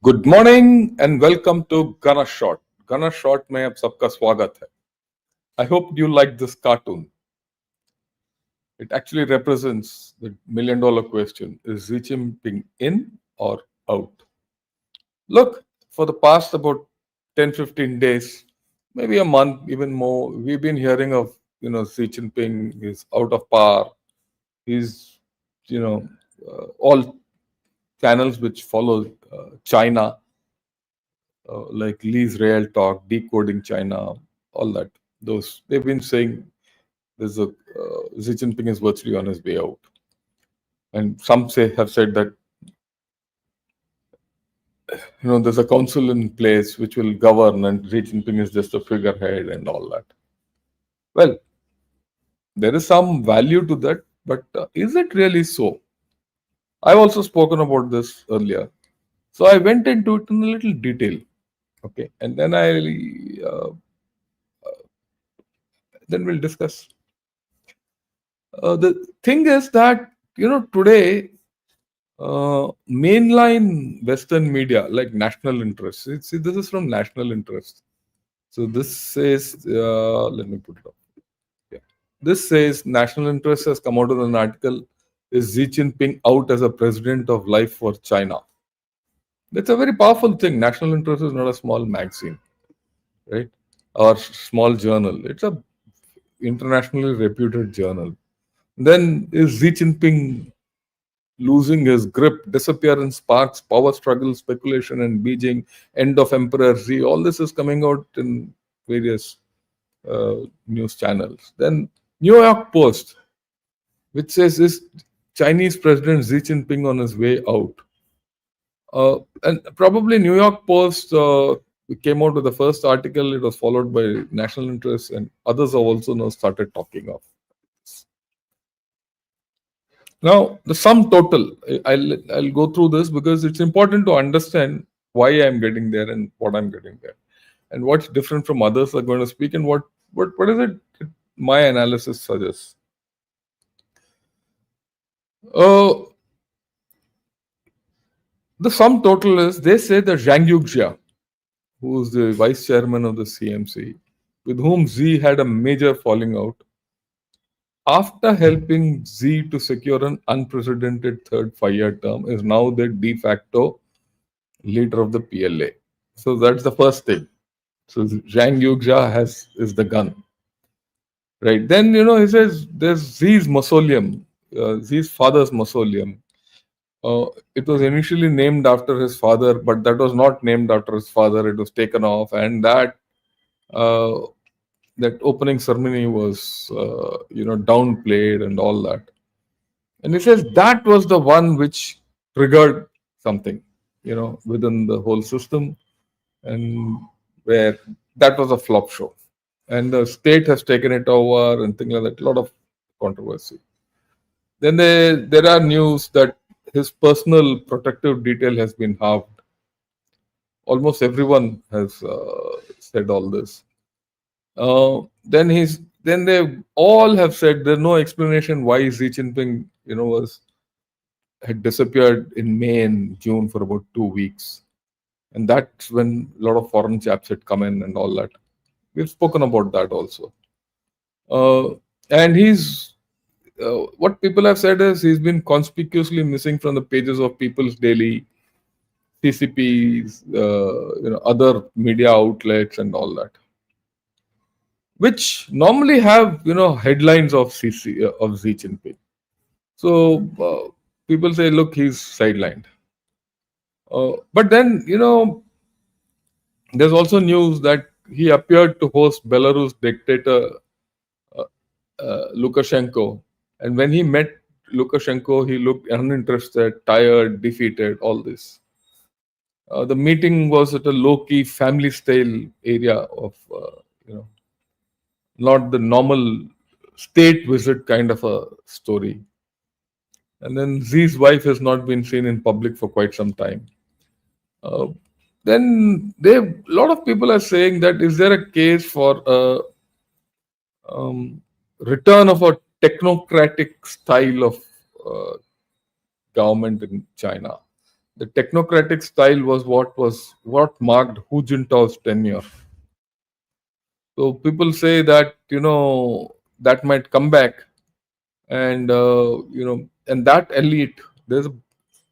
Good morning and welcome to Gana shot. Gana shot में आप सबका स्वागत है. I hope you like this cartoon. It actually represents the $1 million question: is Xi Jinping in or out? Look, for the past about 10-15 days, maybe a month, even more, we've been hearing of Xi Jinping is out of power. He's you know all channels which follow China, like Lee's Real Talk, Decoding China, all that. Those they've been saying Xi Jinping is virtually on his way out, and some have said that there's a council in place which will govern, and Xi Jinping is just a figurehead and all that. Well, there is some value to that, but is it really so? I've also spoken about this earlier, so I went into it in a little detail. Okay, and then we'll discuss. The thing is that today mainline Western media like National Interest. See, this is from National Interest. So this says, let me put it up. Yeah. This says National Interest has come out with an article: is Xi Jinping out as a president of life for China? That's a very powerful thing. National Interest is not a small magazine, right? Or small journal. It's a internationally reputed journal. Then is Xi Jinping losing his grip, disappearance sparks, power struggle, speculation in Beijing, end of Emperor Xi? All this is coming out in various news channels. Then New York Post, which says, is Chinese President Xi Jinping on his way out? And probably New York Post came out with the first article. It was followed by National Interest, and others have also now started talking of. Now, the sum total, I'll go through this because it's important to understand why I'm getting there and what I'm getting there, and what's different from others are going to speak, and what is it my analysis suggests. The sum total is, they say that Zhang Yuxia, who is the vice chairman of the CMC, with whom Xi had a major falling out, after helping Xi to secure an unprecedented third 5-year term, is now the de facto leader of the PLA. So that's the first thing. So Zhang Yuxia is the gun, right? Then he says there's Xi's mausoleum, Xi's father's mausoleum. It was initially named after his father, but that was not named after his father. It was taken off, and that opening ceremony was downplayed and all that. And he says that was the one which triggered something, within the whole system, and where that was a flop show. And the state has taken it over and things like that. A lot of controversy. Then there are news that his personal protective detail has been halved. Almost everyone has said all this. Then they all have said there's no explanation why Xi Jinping, had disappeared in May and June for about 2 weeks, and that's when a lot of foreign chaps had come in and all that. We've spoken about that also. And what people have said is he's been conspicuously missing from the pages of People's Daily, CCPs, other media outlets and all that, which normally have headlines of Xi Jinping. So people say, look, he's sidelined. But then there's also news that he appeared to host Belarus dictator Lukashenko, and when he met Lukashenko, he looked uninterested, tired, defeated, all this. The meeting was at a low-key family-style area of, not the normal state visit kind of a story. And then Xi's wife has not been seen in public for quite some time. Then a lot of people are saying that, is there a case for a return of a technocratic style of government in China? The technocratic style was what marked Hu Jintao's tenure. So people say that that might come back, and and that elite, there's a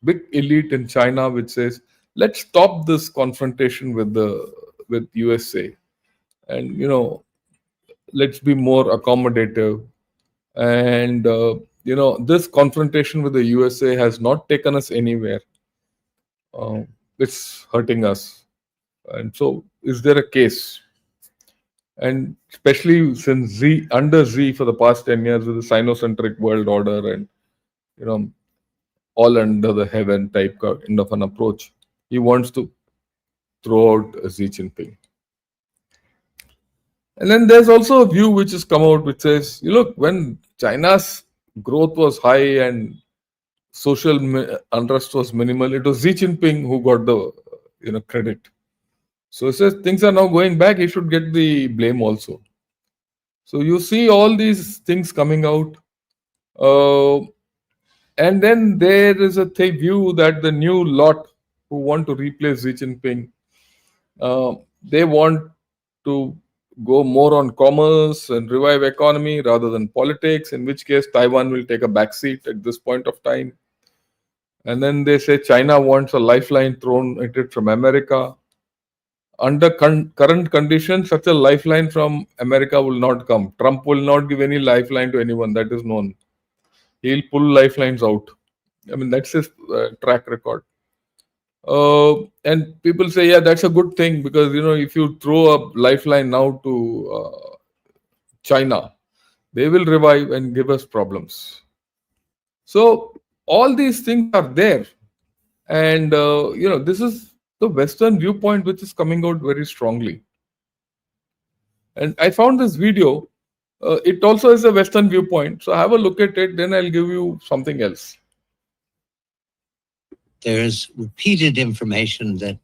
big elite in China which says, let's stop this confrontation with USA, and let's be more accommodative. And this confrontation with the USA has not taken us anywhere. uh, it's hurting us. And so, is there a case? And especially since under Z for the past 10 years with the Sinocentric world order and, you know, all under the heaven type kind of an approach, he wants to throw out Xi Jinping. And then there's also a view which has come out which says, you look, when China's growth was high and social unrest was minimal, it was Xi Jinping who got the credit. So it says things are now going back, he should get the blame also. So you see all these things coming out. And then there is a view that the new lot who want to replace Xi Jinping, they want to go more on commerce and revive economy rather than politics, in which case Taiwan will take a backseat at this point of time. And then they say China wants a lifeline thrown at it from America. Under current conditions, such a lifeline from America will not come. Trump will not give any lifeline to anyone, that is known. He'll pull lifelines out. I mean, that's his track record. And people say, yeah, that's a good thing because, if you throw a lifeline now to China, they will revive and give us problems. So all these things are there. And, this is the Western viewpoint which is coming out very strongly. And I found this video. It also is a Western viewpoint. So have a look at it, then I'll give you something else. There is repeated information that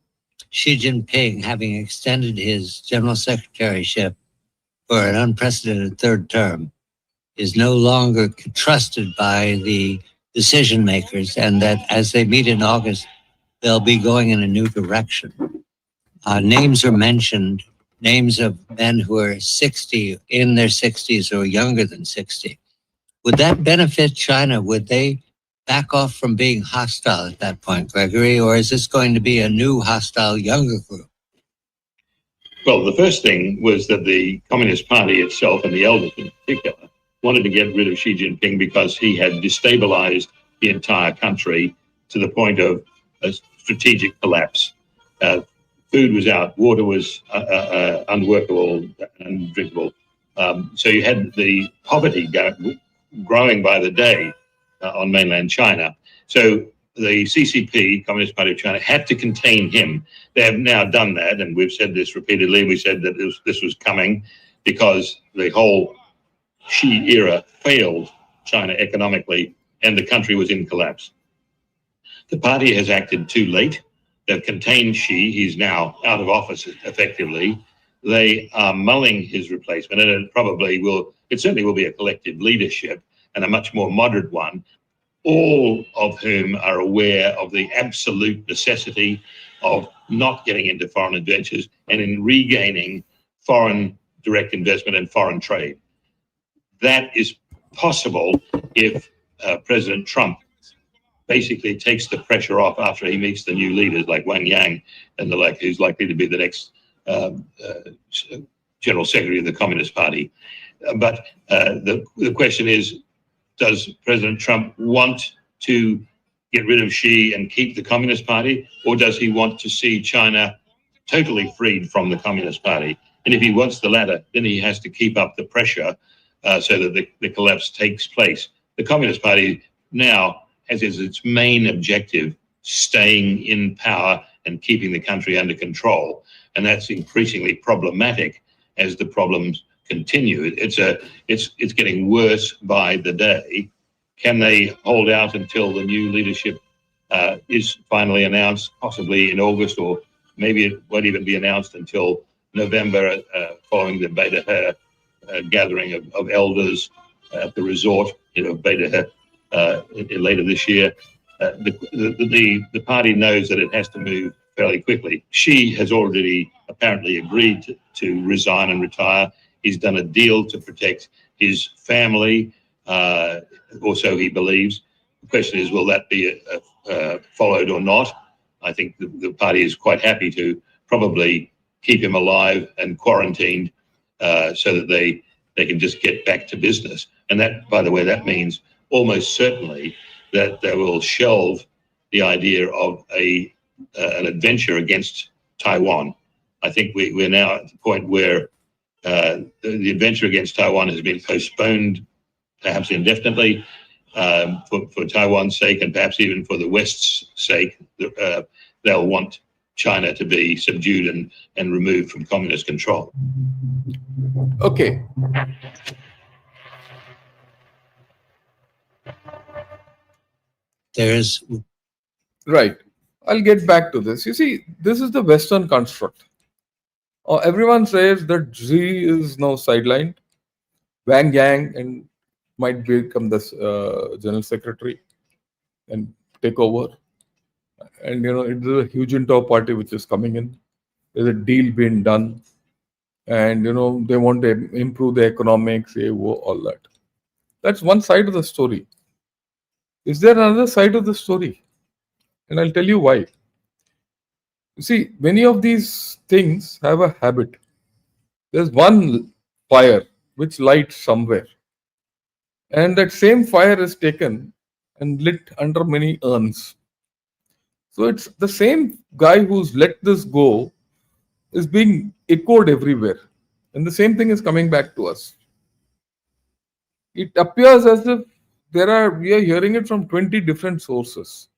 Xi Jinping, having extended his general secretaryship for an unprecedented third term, is no longer trusted by the decision makers, and that as they meet in August, they'll be going in a new direction. Names are mentioned, names of men who are 60, in their 60s or younger than 60. Would that benefit China? Would they back off from being hostile at that point, Gregory, or is this going to be a new hostile younger group? Well, the first thing was that the Communist Party itself, and the elders in particular, wanted to get rid of Xi Jinping because he had destabilized the entire country to the point of a strategic collapse. Food was out, water was unworkable and undrinkable. So you had the poverty growing by the day on mainland China. So the CCP, Communist Party of China, had to contain him. They have now done that, and we've said this repeatedly. We said that this was coming because the whole Xi era failed China economically, and the country was in collapse. The party has acted too late. They've contained Xi. He's now out of office effectively. They are mulling his replacement, and it certainly will be a collective leadership and a much more moderate one, all of whom are aware of the absolute necessity of not getting into foreign adventures and in regaining foreign direct investment and foreign trade. That is possible if President Trump basically takes the pressure off after he meets the new leaders like Wang Yang and the like, who's likely to be the next General Secretary of the Communist Party. But the question is, does President Trump want to get rid of Xi and keep the Communist Party, or does he want to see China totally freed from the Communist Party? And if he wants the latter, then he has to keep up the pressure so that the collapse takes place. The Communist Party now has as its main objective staying in power and keeping the country under control. And that's increasingly problematic as the problems continue. It's getting worse by the day. Can they hold out until the new leadership is finally announced, possibly in August, or maybe it won't even be announced until November, following the Beta gathering of elders at the resort, Beta later this year. the party knows that it has to move fairly quickly. Xi has already apparently agreed to resign and retire. He's done a deal to protect his family, or so he believes. The question is, will that be followed or not? I think the party is quite happy to probably keep him alive and quarantined so that they can just get back to business. And that, by the way, that means almost certainly that they will shelve the idea of an adventure against Taiwan. I think we're now at the point where the adventure against Taiwan has been postponed, perhaps indefinitely, for Taiwan's sake and perhaps even for the West's sake. They'll want China to be subdued and removed from communist control. Okay. There's Right. I'll get back to this. You see, this is the Western construct. Everyone says that Xi is now sidelined. Wang Yang and might become the general secretary and take over. And it's a huge Junto party which is coming in. There's a deal being done, and they want to improve the economics, all that. That's one side of the story. Is there another side of the story? And I'll tell you why. You see, many of these things have a habit. There's one fire which lights somewhere, and that same fire is taken and lit under many urns. So it's the same guy who's let this go is being echoed everywhere, and the same thing is coming back to us. It appears as if we are hearing it from 20 different sources,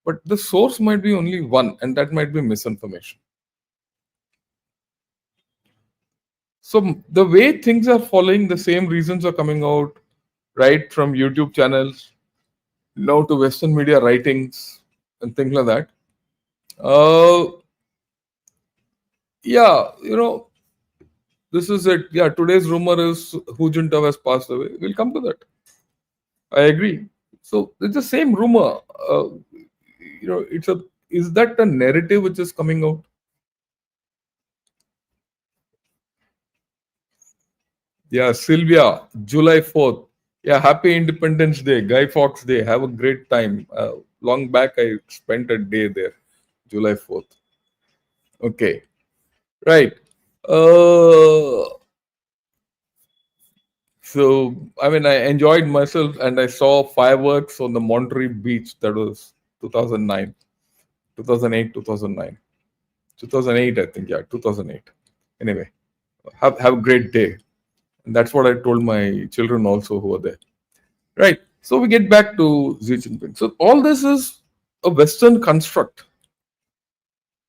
but the source might be only one, and that might be misinformation. So the way things are following, the same reasons are coming out, right, from YouTube channels, now to Western media writings and things like that. Yeah, this is it. Yeah, today's rumor is Hu Jintao has passed away. We'll come to that. I agree. So it's the same rumor. Is that a narrative which is coming out? Yeah, Sylvia, July 4th. Yeah, happy Independence Day, Guy Fawkes Day. Have a great time. Long back, I spent a day there, July 4th. Okay, right. So, I mean, I enjoyed myself and I saw fireworks on the Monterey Beach. That was 2009, 2008, 2009. 2008, I think. Yeah, 2008. Anyway, have a great day. And that's what I told my children also who were there. Right. So we get back to Xi Jinping. So all this is a Western construct.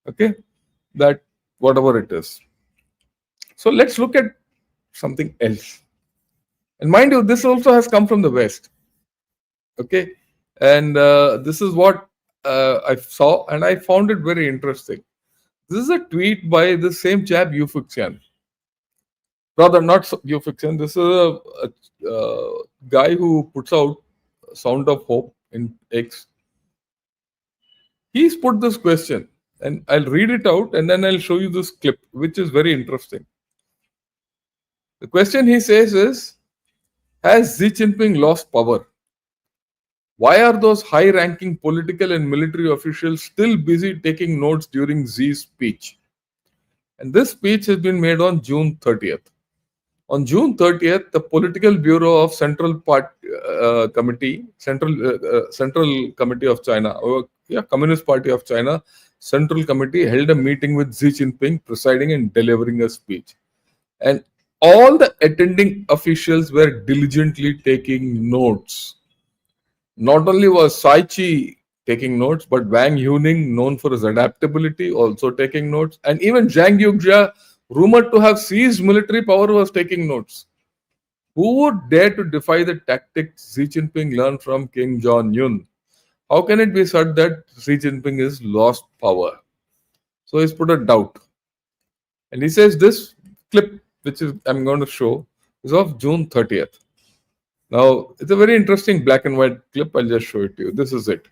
Okay. That whatever it is. So let's look at something else. And mind you, this also has come from the West. Okay. And this is what I saw and I found it very interesting. This is a tweet by the same chap, Yu Fuxian. Rather, not Yu Fuxian. This is a guy who puts out Sound of Hope in X. He's put this question, and I'll read it out and then I'll show you this clip, which is very interesting. The question he says is, has Xi Jinping lost power? Why are those high-ranking political and military officials still busy taking notes during Xi's speech? And this speech has been made on June 30th. On June 30th, the Political Bureau of Central Committee of China, or Communist Party of China, Central Committee held a meeting with Xi Jinping presiding and delivering a speech. And all the attending officials were diligently taking notes. Not only was Sai Chi taking notes, but Wang Yuning, known for his adaptability, also taking notes. And even Zhang Yuxia, rumored to have seized military power, was taking notes. Who would dare to defy the tactics Xi Jinping learned from Kim Jong-un? How can it be said that Xi Jinping has lost power? So he's put a doubt. And he says this clip, which I'm going to show, is of June 30th. Now, it's a very interesting black and white clip. I'll just show it to you. This is it.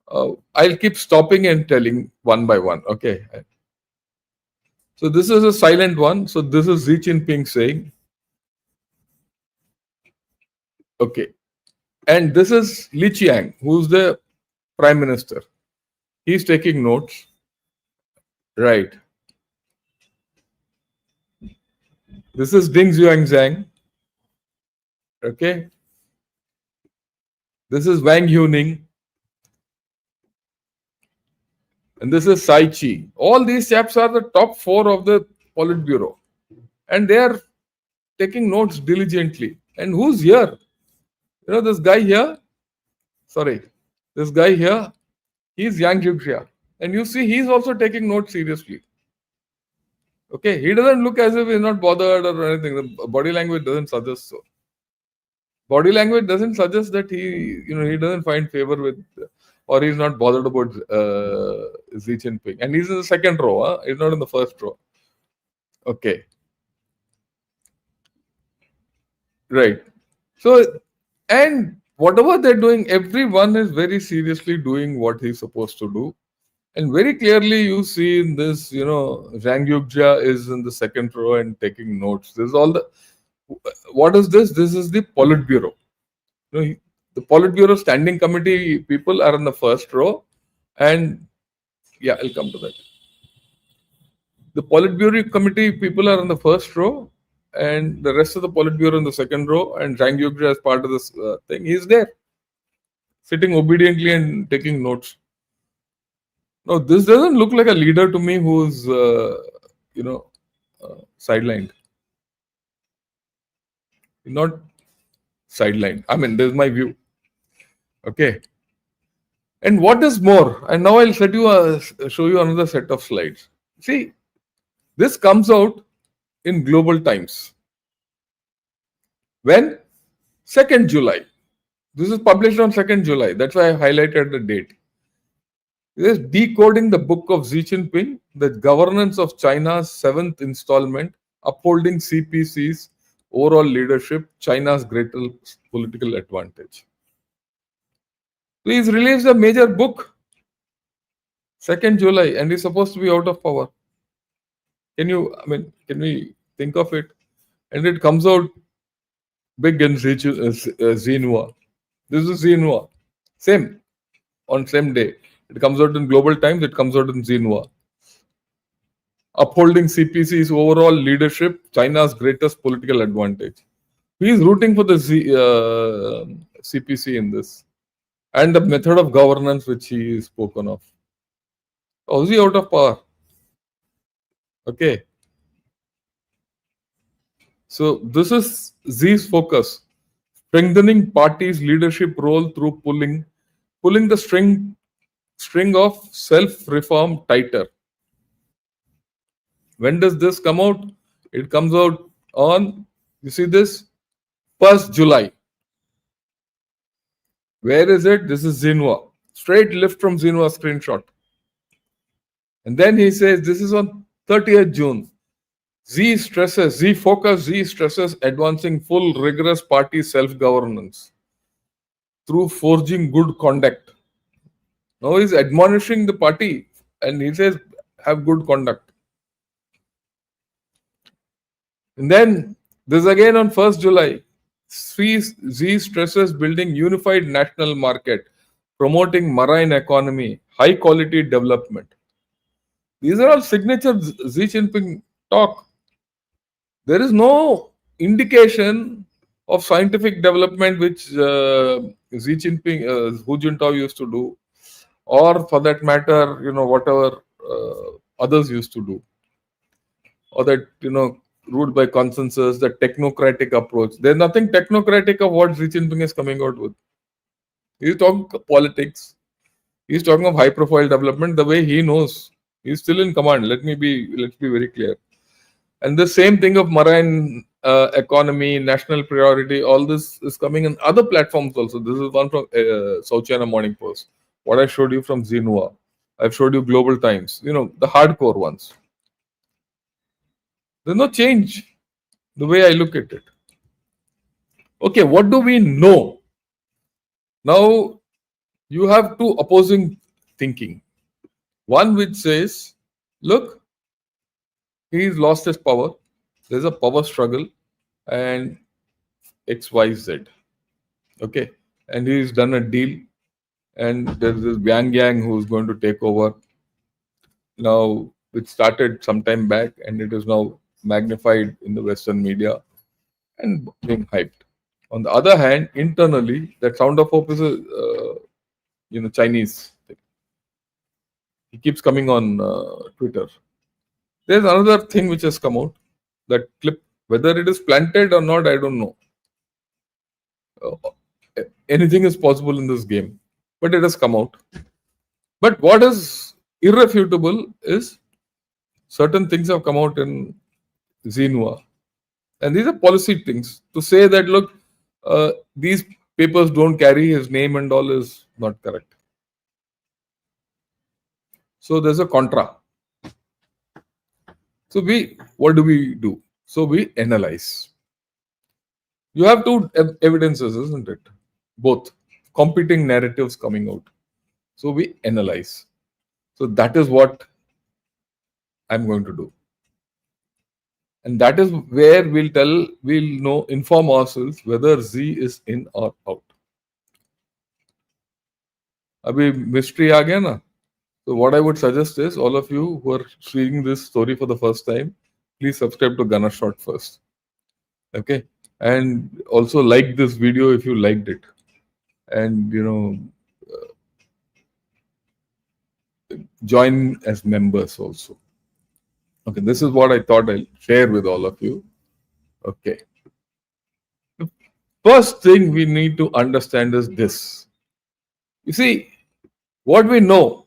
I'll keep stopping and telling one by one. Okay. So this is a silent one. So this is Xi Jinping saying, okay. And this is Li Qiang, who's the prime minister. He's taking notes. Right. This is Ding Xuanzang. Okay. This is Wang Yuning. And this is Sai Chi. All these chaps are the top 4 of the Politburo. And they are taking notes diligently. And who's here? You know, this guy here, this guy here, he's Yang Yuxia. And you see, he's also taking notes seriously. Okay, he doesn't look as if he's not bothered or anything. The body language doesn't suggest so. Body language doesn't suggest that he doesn't find favor with, or he's not bothered about Xi Jinping. And he's in the second row, huh? He's not in the first row. Okay. Right. So, and whatever they're doing, everyone is very seriously doing what he's supposed to do. And very clearly you see in this, Zhang Yuxia is in the second row and taking notes. This is all what is this? This is the Politburo. The Politburo Standing Committee people are in the first row. And yeah, I'll come to that. The Politburo Committee people are in the first row. And the rest of the Politburo in the second row, and Zhang Yuxia as part of this thing, he's there, sitting obediently and taking notes. No, this doesn't look like a leader to me who's, sidelined. Not sidelined. I mean, this is my view. Okay. And what is more, and now I'll show you another set of slides. See, this comes out in Global Times. When? 2nd July. This is published on 2nd July. That's why I highlighted the date. This is decoding the book of Xi Jinping, the governance of China's 7th installment, upholding CPC's overall leadership, China's greatest political advantage. So he's released a major book, 2nd July, and he's supposed to be out of power. Can we think of it? And it comes out big in Xinhua. This is Xinhua. Same. On same day. It comes out in Global Times, it comes out in Xinhua. Upholding CPC's overall leadership, China's greatest political advantage. He is rooting for the CPC in this. And the method of governance which he is spoken of. How is he out of power? Okay. So this is Xi's focus. Strengthening party's leadership role through pulling the string of self-reform tighter. When does this come out? It comes out on, you see this? 1st July. Where is it? This is Xinhua. Straight lift from Xinhua screenshot. And then he says, this is on 30th June. Xi stresses advancing full rigorous party self-governance through forging good conduct. Now he's admonishing the party and he says, have good conduct. And then this again on 1st July. Xi stresses building unified national market, promoting marine economy, high quality development. These are all signature Xi Jinping talk. There is no indication of scientific development which Xi Jinping, Hu Jintao used to do, or for that matter, whatever others used to do, or that, ruled by consensus, the technocratic approach. There's nothing technocratic of what Xi Jinping is coming out with. He's talking politics. He's talking of high-profile development the way he knows. He's still in command. Let's be very clear. And the same thing of marine economy, national priority, all this is coming in other platforms also. This is one from South China Morning Post. What I showed you from Xinhua. I've showed you Global Times. The hardcore ones. There's no change the way I look at it. Okay, what do we know? Now, you have two opposing thinking. One which says, look, he's lost his power. There's a power struggle and XYZ. Okay. And he's done a deal. And there's this Yang Yang who's going to take over. Now, it started some time back and it is now magnified in the Western media and being hyped. On the other hand, internally, that sound of hope is a Chinese thing. He keeps coming on Twitter. There's another thing which has come out. That clip, whether it is planted or not, I don't know. Anything is possible in this game, but it has come out. But what is irrefutable is certain things have come out in Xinhua, and these are policy things. To say that look, these papers don't carry his name and all is not correct. So there's a contra. So what do we do? So we analyze. You have two evidences, isn't it? Both competing narratives coming out. So we analyze. So that is what I'm going to do. And that is where we'll inform ourselves whether Z is in or out. Abhi mystery aa gaya na? So what I would suggest is all of you who are seeing this story for the first time, please subscribe to Gunner Shot first. Okay. And also like this video if you liked it. And join as members also. Okay, this is what I thought I'll share with all of you. Okay. The first thing we need to understand is this. You see, what we know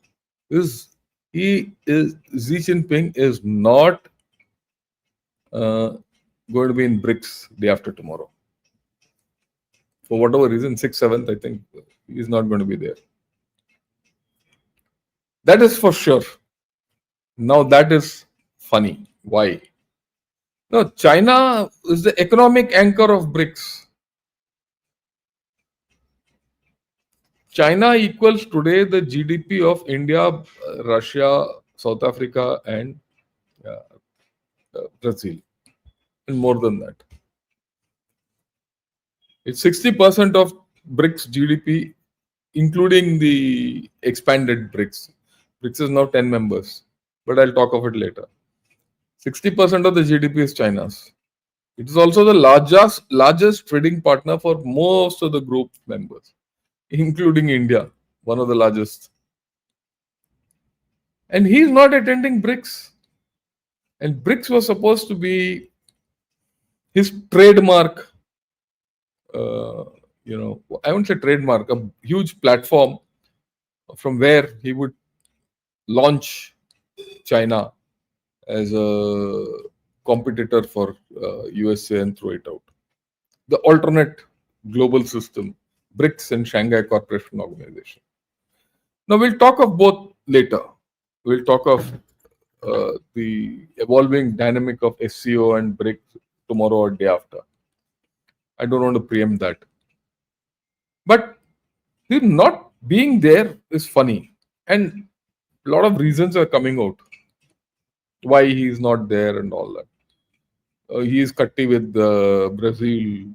is Xi Jinping is not going to be in BRICS day after tomorrow. For whatever reason, 6th, 7th, I think he's not going to be there. That is for sure. Now that is funny. Why? No, China is the economic anchor of BRICS. China equals today the GDP of India, Russia, South Africa, and Brazil, and more than that. It's 60% of BRICS GDP, including the expanded BRICS. BRICS is now 10 members, but I'll talk of it later. 60% of the GDP is China's. It is also the largest trading partner for most of the group members, including India, one of the largest. And he's not attending BRICS. And BRICS was supposed to be his trademark, I won't say trademark, a huge platform from where he would launch China as a competitor for USA and throw it out. The alternate global system, BRICS and Shanghai Cooperation Organization. Now we'll talk of both later. We'll talk of the evolving dynamic of SCO and BRICS tomorrow or day after. I don't want to preempt that. But him not being there is funny. And a lot of reasons are coming out why he's not there and all that. He is cutty with Brazil.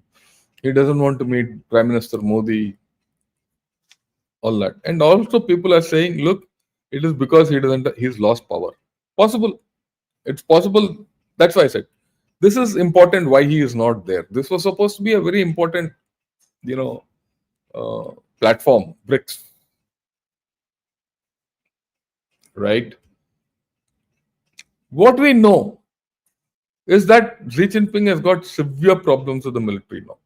He doesn't want to meet Prime Minister Modi. All that. And also people are saying, look, it is because he's lost power. Possible. It's possible. That's why I said this is important why he is not there. This was supposed to be a very important, platform, BRICS. Right? What we know is that Xi Jinping has got severe problems with the military now.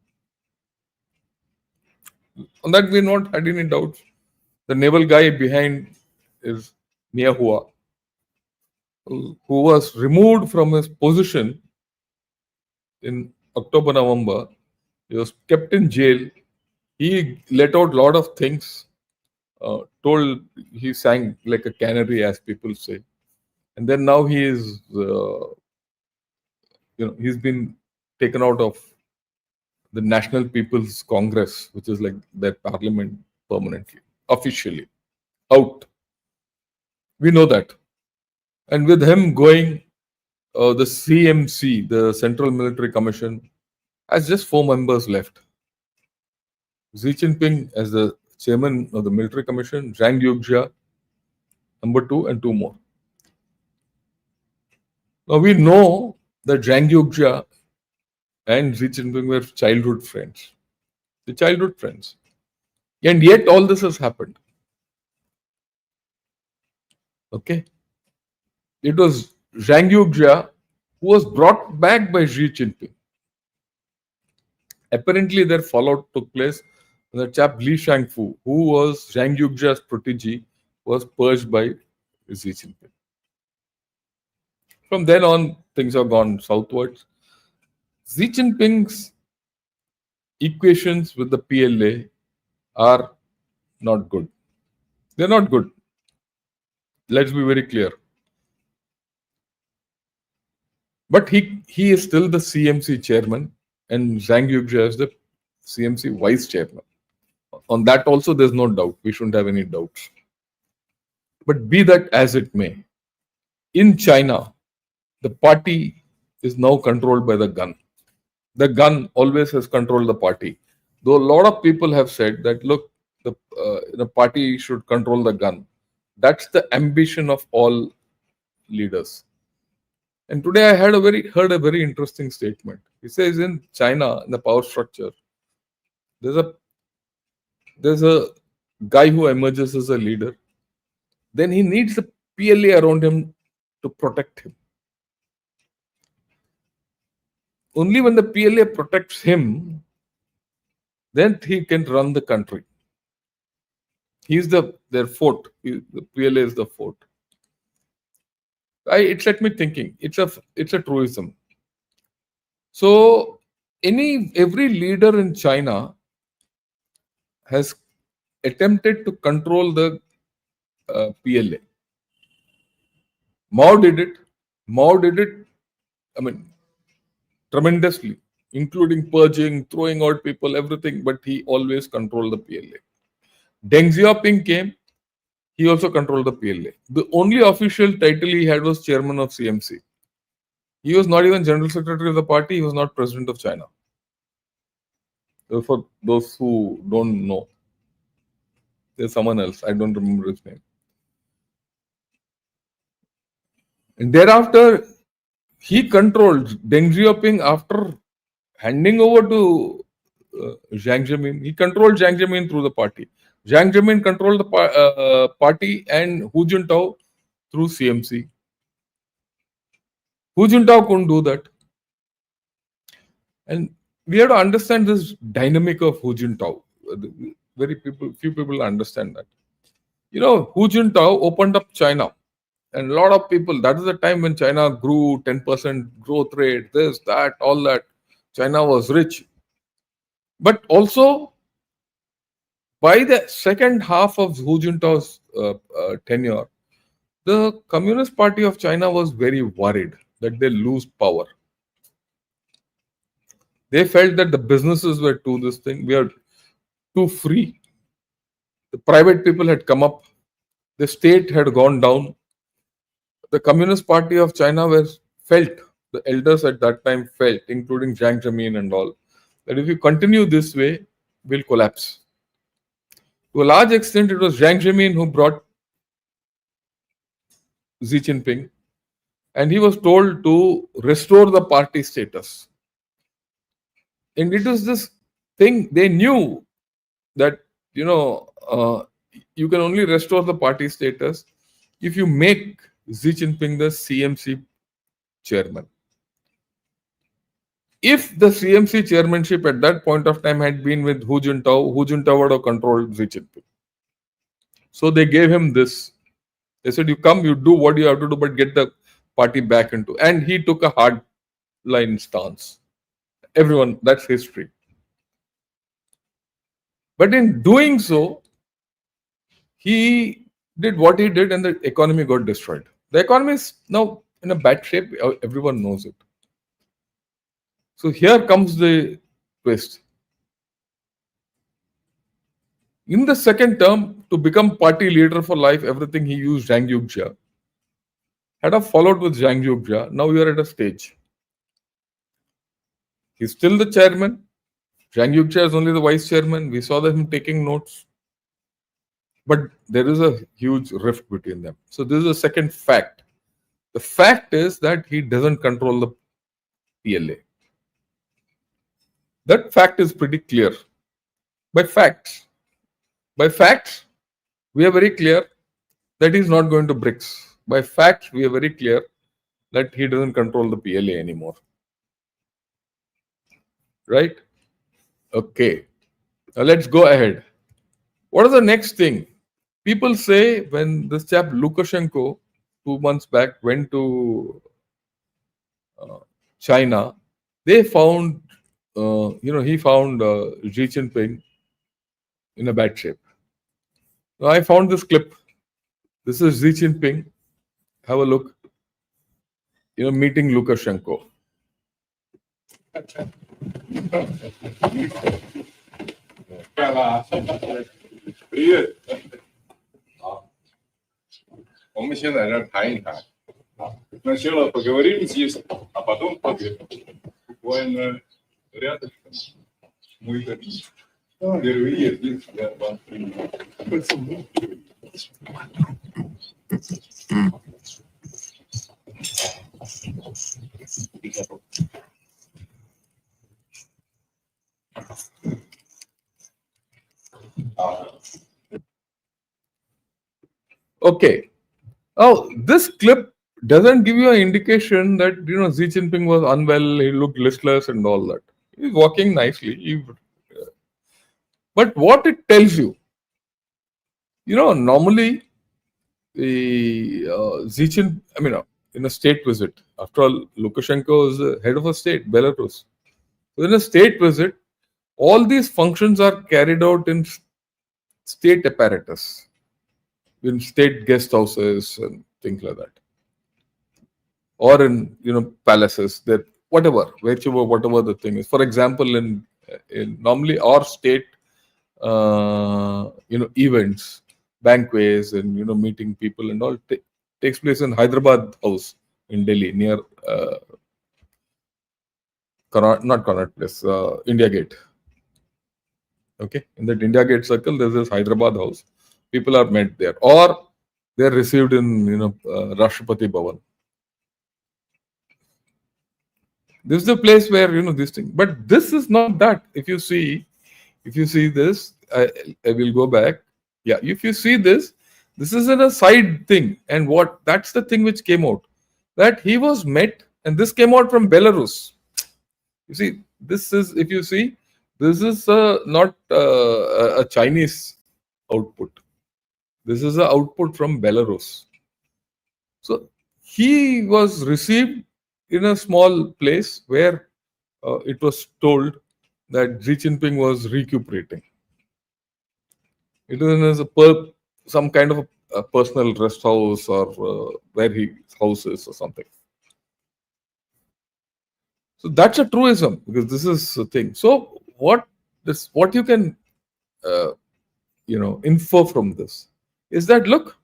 On that, we've not had any doubts. The naval guy behind is Mia Hua, who was removed from his position in October, November. He was kept in jail. He let out a lot of things. He sang like a canary, as people say. And then now he is, he's been taken out of the National People's Congress, which is like their parliament permanently, officially out. We know that. And with him going, the CMC, the Central Military Commission, has just 4 members left. Xi Jinping as the chairman of the Military Commission, Zhang Yuxia, number 2, and 2 more. Now we know that Zhang Yuxia and Xi Jinping were childhood friends. The childhood friends. And yet all this has happened. Okay. It was Zhang Yuxia who was brought back by Xi Jinping. Apparently, their fallout took place when the chap Li Shangfu, who was Zhang Yuxia's protege, was purged by Xi Jinping. From then on, things have gone southwards. Xi Jinping's equations with the PLA are not good. They're not good. Let's be very clear. But he is still the CMC chairman, and Zhang Yuxia is the CMC vice chairman. On that also, there's no doubt. We shouldn't have any doubts. But be that as it may, in China, the party is now controlled by the gun. The gun always has controlled the party. Though a lot of people have said that, look, the party should control the gun. That's the ambition of all leaders. And today I heard a very interesting statement. He says in China, in the power structure, there's a guy who emerges as a leader. Then he needs the PLA around him to protect him. Only when the PLA protects him, then he can run the country. He's their fort. The PLA is the fort. It set me thinking. It's a truism. So every leader in China has attempted to control the PLA. Mao did it. I mean, tremendously, including purging, throwing out people, everything. But he always controlled the PLA. Deng Xiaoping came. He also controlled the PLA. The only official title he had was chairman of CMC. He was not even general secretary of the party. He was not president of China. For those who don't know, there's someone else. I don't remember his name. And thereafter, he controlled Deng Xiaoping after handing over to Jiang Zemin. He controlled Jiang Zemin through the party. Jiang Zemin controlled the party and Hu Jintao through CMC. Hu Jintao couldn't do that. And we have to understand this dynamic of Hu Jintao. Few people understand that. Hu Jintao opened up China. And a lot of people, that is the time when China grew 10% growth rate, this, that, all that. China was rich. But also, by the second half of Hu Jintao's tenure, the Communist Party of China was very worried that they lose power. They felt that the businesses were we are too free. The private people had come up. The state had gone down. The Communist Party of China the elders at that time felt, including Jiang Zemin and all, that if you continue this way, we'll collapse. To a large extent, it was Jiang Zemin who brought Xi Jinping, and he was told to restore the party status. And it was this thing, they knew that, you can only restore the party status if you make Xi Jinping the CMC chairman. If the CMC chairmanship at that point of time had been with Hu Jintao would have controlled Xi Jinping. So they gave him this. They said, you come, you do what you have to do, but get the party back into. And he took a hard line stance. Everyone, that's history. But in doing so, he did what he did and the economy got destroyed. The economy is now in a bad shape. Everyone knows it. So here comes the twist. In the second term, to become party leader for life, everything he used Zhang Yugjia. Had I followed with Zhang Yugjia, now you are at a stage. He's still the chairman. Zhang Yugjia is only the vice chairman. We saw him taking notes. But there is a huge rift between them. So this is the second fact. The fact is that he doesn't control the PLA. That fact is pretty clear. By facts, we are very clear that he's not going to BRICS. By facts, we are very clear that he doesn't control the PLA anymore. Right? Okay. Now let's go ahead. What is the next thing? People say when this chap Lukashenko 2 months back went to China, they found, he found Xi Jinping in a bad shape. Now I found this clip. This is Xi Jinping. Have a look. Meeting Lukashenko. Привет. 我们先在这儿谈一谈。那行了，поговорим здесь, а потом буквально рядышком мой кабинет. Впервые здесь я вас принимаю. Okay. Now, this clip doesn't give you an indication that Xi Jinping was unwell, he looked listless and all that. He's walking nicely. But what it tells you, normally the Xi Jinping, in a state visit, after all, Lukashenko is the head of a state, Belarus. So in a state visit, all these functions are carried out in state apparatus, in state guest houses and things like that, or in palaces, that whatever the thing is. For example, in normally our state events, banquets and meeting people and all takes place in Hyderabad House in Delhi near not Connaught Place, India Gate. Okay, in that India Gate circle, there's this Hyderabad House. People are met there, or they're received in Rashtrapati Bhavan. This is the place where this thing. But this is not that. If you see this, I will go back. Yeah, if you see this is in a side thing, and that's the thing which came out, that he was met, and this came out from Belarus. You see, this is, if you see, this is not a Chinese output. This is an output from Belarus. So he was received in a small place where it was told that Xi Jinping was recuperating. It was in some kind of a personal rest house or where his house is or something. So that's a truism, because this is the thing. So what you can infer from this is that, look,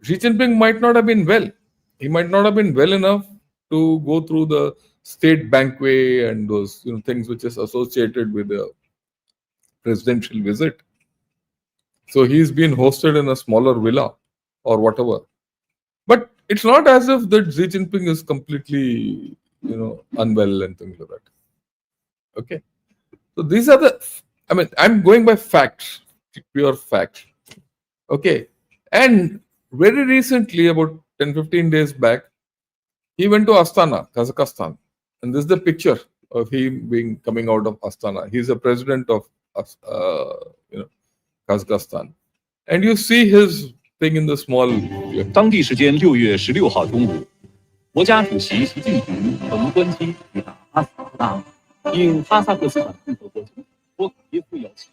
Xi Jinping might not have been well. He might not have been well enough to go through the state banquet and those things which is associated with a presidential visit. So he's been hosted in a smaller villa or whatever. But it's not as if that Xi Jinping is completely unwell and things like that. Okay. So these are I'm going by facts, pure facts. Okay. And very recently, about 10-15 days back, he went to Astana, Kazakhstan. And this is the picture of him coming out of Astana. He's the president of Kazakhstan. And you see his thing in the small clip. 当地时间6月16号中午，国家主席习近平乘专机抵达阿斯塔纳，应哈萨克斯坦共和国总统托卡耶夫邀请，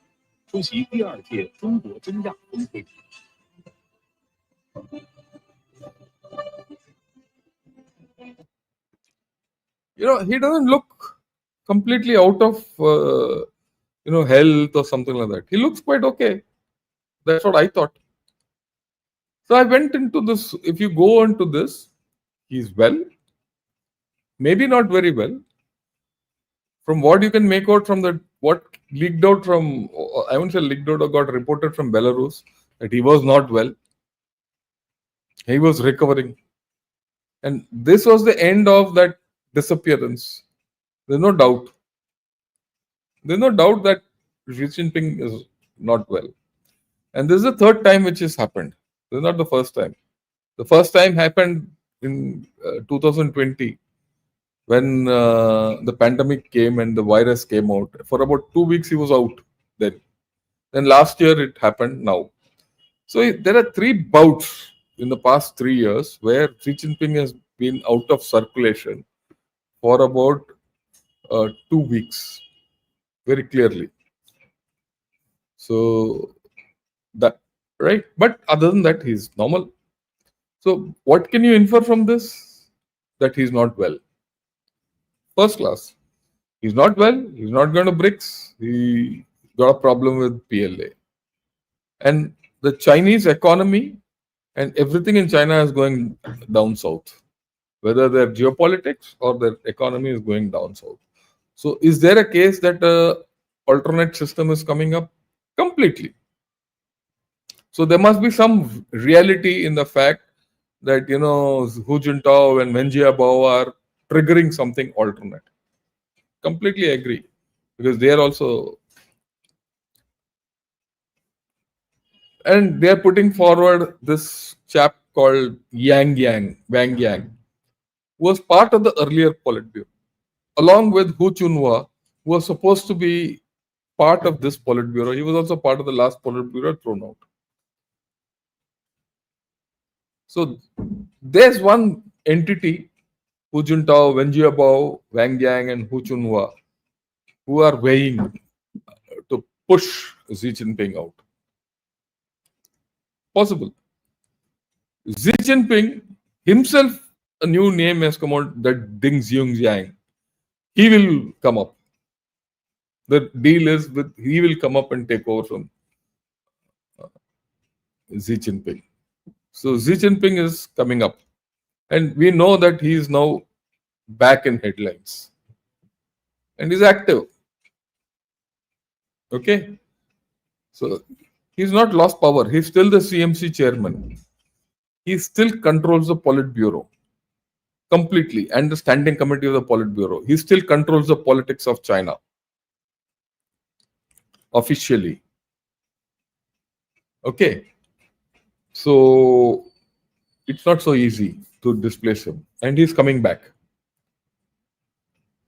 出席第2届中国中亚峰会。 he doesn't look completely out of health or something like that. He looks quite okay. That's what I thought. So I went into this. If you go into this, he's well, maybe not very well. From what you can make out from what leaked out from, I won't say leaked out or got reported from Belarus, that he was not well. He was recovering. And this was the end of that disappearance. There's no doubt. There's no doubt that Xi Jinping is not well. And this is the third time which has happened. This is not the first time. The first time happened in 2020 when the pandemic came and the virus came out. For about 2 weeks, he was out then. Then last year, it happened now. So there are 3 bouts in the past 3 years where Xi Jinping has been out of circulation for about 2 weeks, very clearly. So that, right? But other than that, he's normal. So what can you infer from this? That he's not well. First class. He's not well. He's not going to BRICS. He got a problem with PLA. And the Chinese economy and everything in China is going down south. Whether their geopolitics or their economy is going down south. So is there a case that alternate system is coming up? Completely. So there must be some reality in the fact that Hu Jintao and Wen Jiabao are triggering something alternate. Completely agree, because they are also, and they are putting forward this chap called Wang Yang, who was part of the earlier Politburo, along with Hu Chunhua, who was supposed to be part of this Politburo. He was also part of the last Politburo thrown out. So there's one entity, Hu Jintao, Wen Jiabao, Wang Yang, and Hu Chunhua, who are weighing to push Xi Jinping out. Possible. Xi Jinping himself, a new name has come out, that Ding Xiang. He will come up. The deal is that he will come up and take over from Xi Jinping. So Xi Jinping is coming up. And we know that he is now back in headlines. And he's active. Okay? So he's not lost power. He's still the CMC chairman. He still controls the Politburo completely, and the standing committee of the Politburo. He still controls the politics of China officially. Okay. So it's not so easy to displace him. And he's coming back.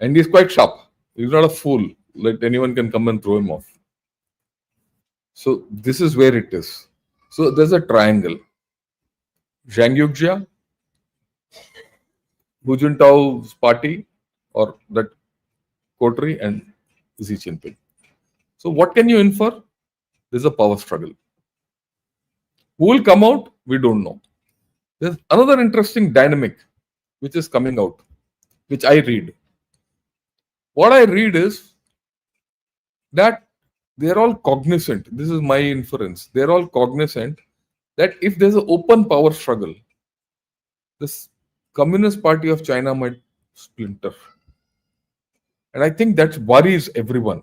And he's quite sharp. He's not a fool that anyone can come and throw him off. So this is where it is. So there's a triangle. Zhang Yuxia, Hu Jintao's party, or that coterie, and Xi Jinping. So what can you infer? There's a power struggle. Who will come out? We don't know. There's another interesting dynamic which is coming out, which I read. What I read is that they're all cognizant. This is my inference. They're all cognizant that if there's an open power struggle, this Communist Party of China might splinter. And I think that worries everyone.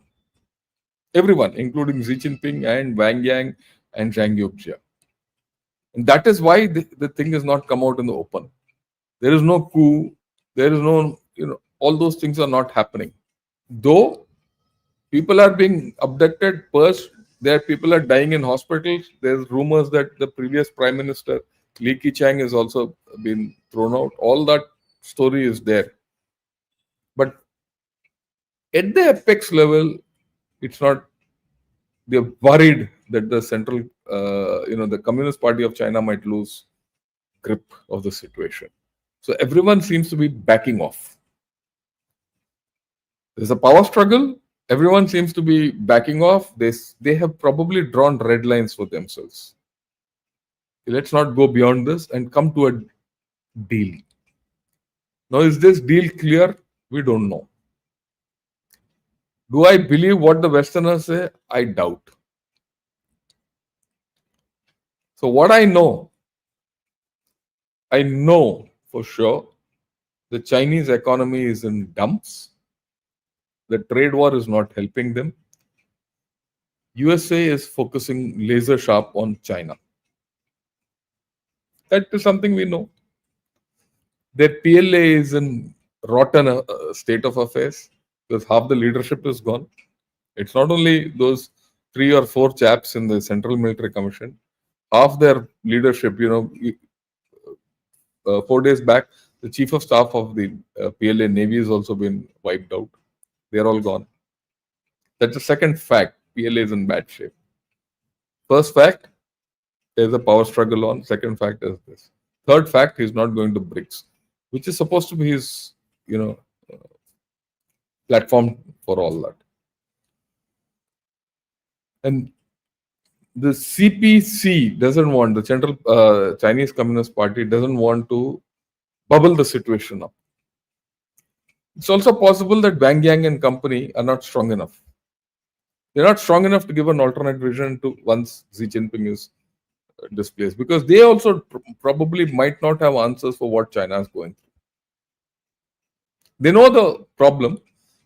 Everyone, including Xi Jinping and Wang Yang and Zhang Yuxia. And that is why the thing has not come out in the open. There is no coup. There is no, all those things are not happening. Though people are being abducted, purged, people are dying in hospitals. There's rumors that the previous Prime Minister, Li Keqiang, has also been thrown out. All that story is there. But at the apex level, it's not, they're worried that the central, the Communist Party of China might lose grip of the situation. So everyone seems to be backing off. There's a power struggle. Everyone seems to be backing off. They have probably drawn red lines for themselves. Let's not go beyond this and come to a deal. Now, is this deal clear? We don't know. Do I believe what the Westerners say? I doubt. So what I know for sure the Chinese economy is in dumps. The trade war is not helping them. USA is focusing laser sharp on China. That is something we know. Their PLA is in rotten state of affairs because half the leadership is gone. It's not only those 3 or 4 chaps in the Central Military Commission. Half their leadership, 4 days back, the chief of staff of the PLA Navy has also been wiped out. They're all gone. That's the second fact. PLA is in bad shape. First fact, there's a power struggle on. Second fact is this. Third fact, he's not going to BRICS, which is supposed to be his, platform for all that. And the CPC doesn't want, the Central Chinese Communist Party doesn't want to bubble the situation up. It's also possible that Wang Yang and company are not strong enough. They're not strong enough to give an alternate vision to once Xi Jinping is displaced, because they also probably might not have answers for what China is going through. They know the problem,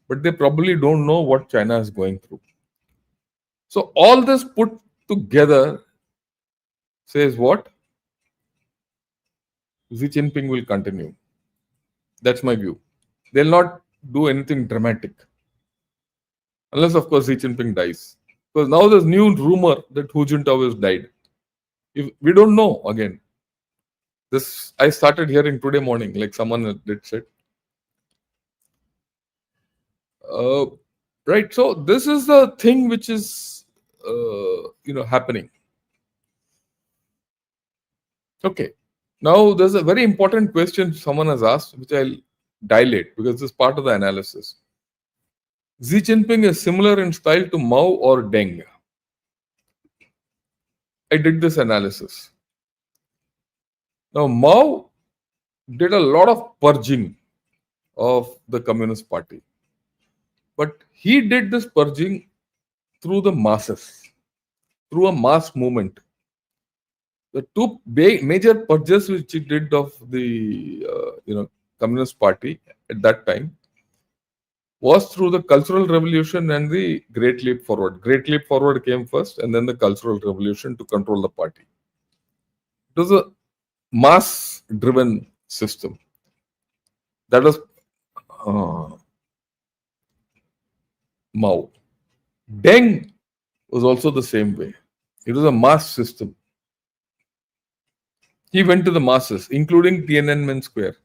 but they probably don't know what China is going through. So all this put together says what? Xi Jinping will continue. That's my view. They'll not do anything dramatic. Unless, of course, Xi Jinping dies. Because now there's new rumor that Hu Jintao has died. If we don't know again. This I started hearing today morning, like someone did said. Right. So this is the thing which is happening. Okay. Now there's a very important question someone has asked, which I'll dilate because this is part of the analysis. Xi Jinping is similar in style to Mao or Deng. I did this analysis. Now Mao did a lot of purging of the Communist Party. But he did this purging through the masses, through a mass movement. The two major purges which he did of the Communist Party at that time was through the Cultural Revolution and the Great Leap Forward. Great Leap Forward came first, and then the Cultural Revolution to control the party. It was a mass-driven system. That was Mao. Deng was also the same way. It was a mass system. He went to the masses, including Tiananmen Square.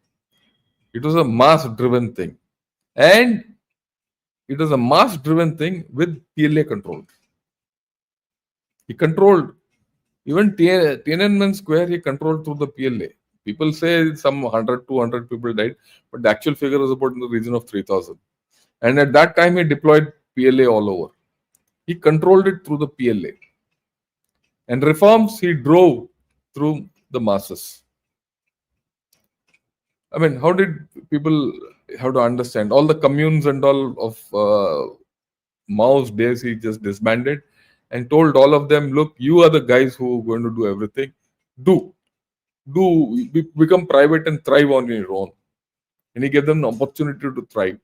It was a mass-driven thing. And it was a mass-driven thing with PLA control. He controlled, even Tiananmen Square, he controlled through the PLA. People say some 100, 200 people died, but the actual figure was about in the region of 3,000. And at that time, he deployed PLA all over. He controlled it through the PLA. And reforms he drove through the masses. I mean, how did people have to understand? All the communes and all of Mao's days, he just disbanded and told all of them, look, you are the guys who are going to do everything. Become private and thrive on your own. And he gave them an opportunity to thrive.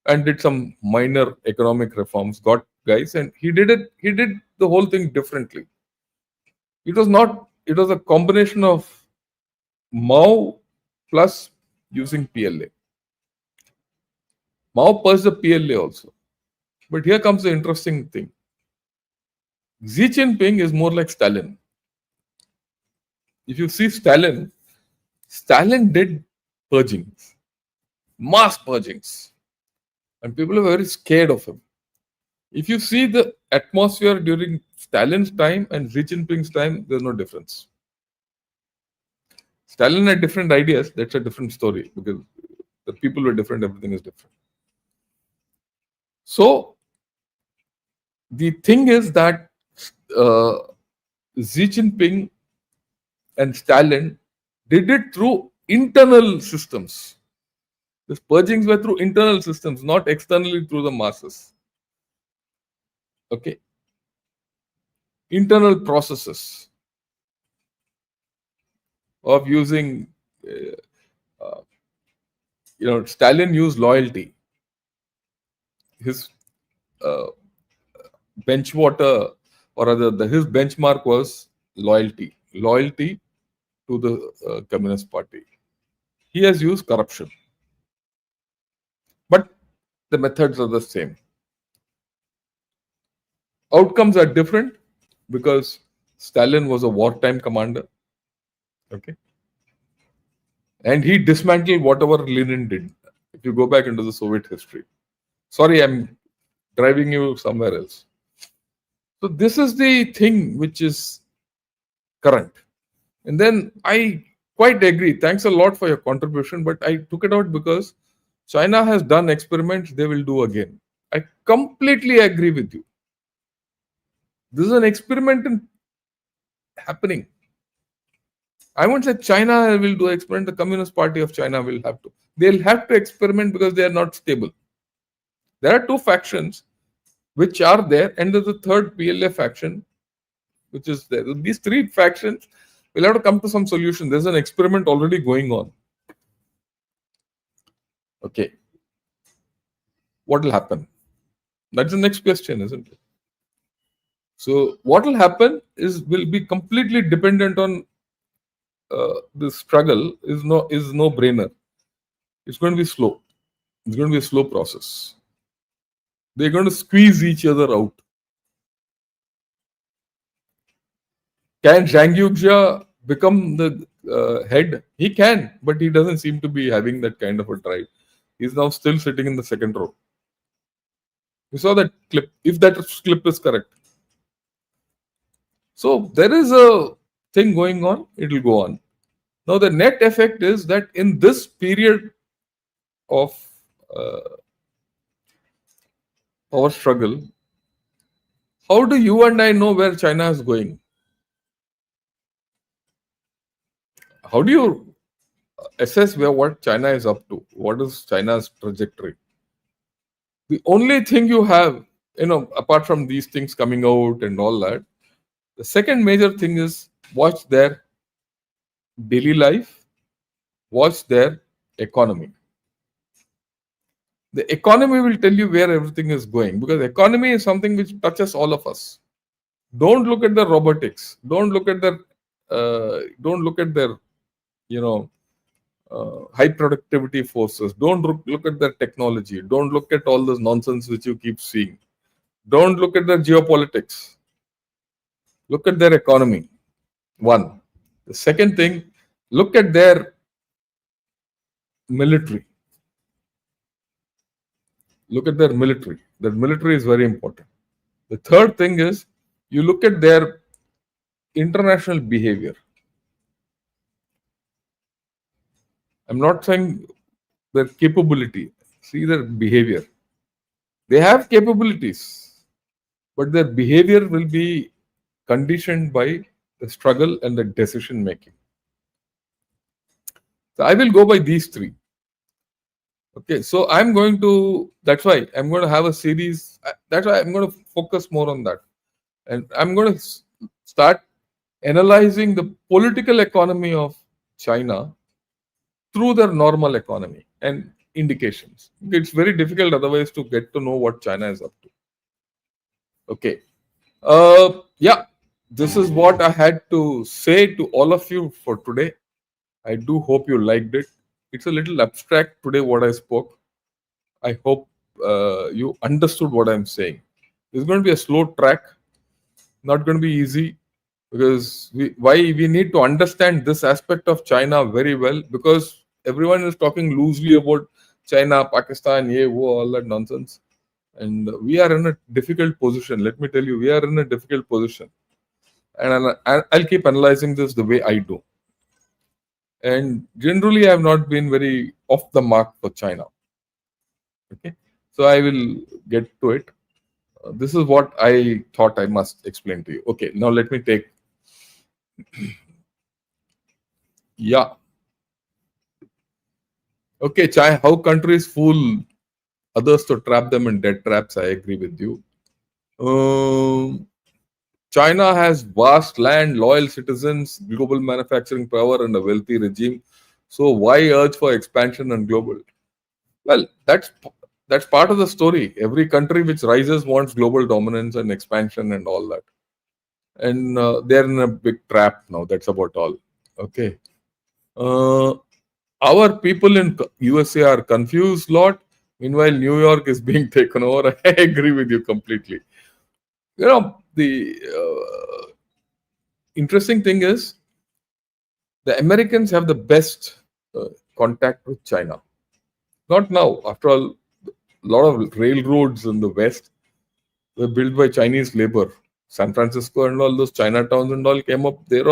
And did some minor economic reforms, got guys, and he did the whole thing differently. It was a combination of Mao plus using PLA. Mao purged the PLA also. But here comes the interesting thing. Xi Jinping is more like Stalin. If you see Stalin did purgings, mass purgings. And people are very scared of him. If you see the atmosphere during Stalin's time and Xi Jinping's time, there's no difference. Stalin had different ideas. That's a different story because the people were different. Everything is different. So the thing is that Xi Jinping and Stalin did it through internal systems. These purgings were through internal systems, not externally through the masses. Okay. Internal processes of using, Stalin used loyalty. His uh, benchwater, or rather, his benchmark was loyalty to the Communist Party. He has used corruption, but the methods are the same. Outcomes are different because Stalin was a wartime commander, okay, and he dismantled whatever Lenin did. If you go back into the Soviet history, sorry, I'm driving you somewhere else. So this is the thing which is current. And then I quite agree. Thanks a lot for your contribution, but I took it out because China has done experiments, they will do again. I completely agree with you. This is an experiment happening. I won't say China will do experiment, the Communist Party of China will have to. They'll have to experiment because they are not stable. There are two factions which are there, and there's a third PLA faction which is there. These three factions will have to come to some solution. There's an experiment already going on. Okay. What will happen? That's the next question, isn't it? So what will happen will be completely dependent on the struggle is no brainer. It's going to be slow. It's going to be a slow process. They're going to squeeze each other out. Can Zhang Yuxia become the head? He can, but he doesn't seem to be having that kind of a drive. He's now still sitting in the second row. You saw that clip, if that clip is correct. So there is a thing going on, it will go on. Now the net effect is that in this period of our struggle, how do you and I know where China is going? How do you assess what China is up to? What is China's trajectory? The only thing you have, apart from these things coming out and all that, the second major thing is watch their daily life, watch their economy. The economy will tell you where everything is going, because economy is something which touches all of us. Don't look at the robotics. Don't look at their high productivity forces. Don't look at their technology. Don't look at all this nonsense which you keep seeing. Don't look at their geopolitics. Look at their economy. One. The second thing, look at their military. Look at their military. Their military is very important. The third thing is, you look at their international behavior. I'm not saying their capability. See their behavior. They have capabilities, but their behavior will be conditioned by the struggle and the decision making. So I will go by these three. Okay, so that's why I'm going to have a series. That's why I'm going to focus more on that. And I'm going to start analyzing the political economy of China through their normal economy and indications. It's very difficult otherwise to get to know what China is up to. Okay. Yeah, this is what I had to say to all of you for today. I do hope you liked it. It's a little abstract today what I spoke. I hope you understood what I'm saying. It's going to be a slow track, not going to be easy, because we need to understand this aspect of China very well, because everyone is talking loosely about China, Pakistan, all that nonsense. And we are in a difficult position. Let me tell you, we are in a difficult position. And I'll keep analyzing this the way I do. And generally, I have not been very off the mark for China. Okay, so I will get to it. This is what I thought I must explain to you. Okay, now let me take. Yeah. Okay, how countries fool others to trap them in debt traps. I agree with you. China has vast land, loyal citizens, global manufacturing power, and a wealthy regime. So why urge for expansion and global? Well, that's part of the story. Every country which rises wants global dominance and expansion and all that. And they're in a big trap now. That's about all. Okay. Uh, our people in USA are confused lot. Meanwhile, New York is being taken over. I agree with you completely. The interesting thing is the Americans have the best contact with China. Not now. After all, a lot of railroads in the West were built by Chinese labor. San Francisco and all those Chinatowns and all came up. Their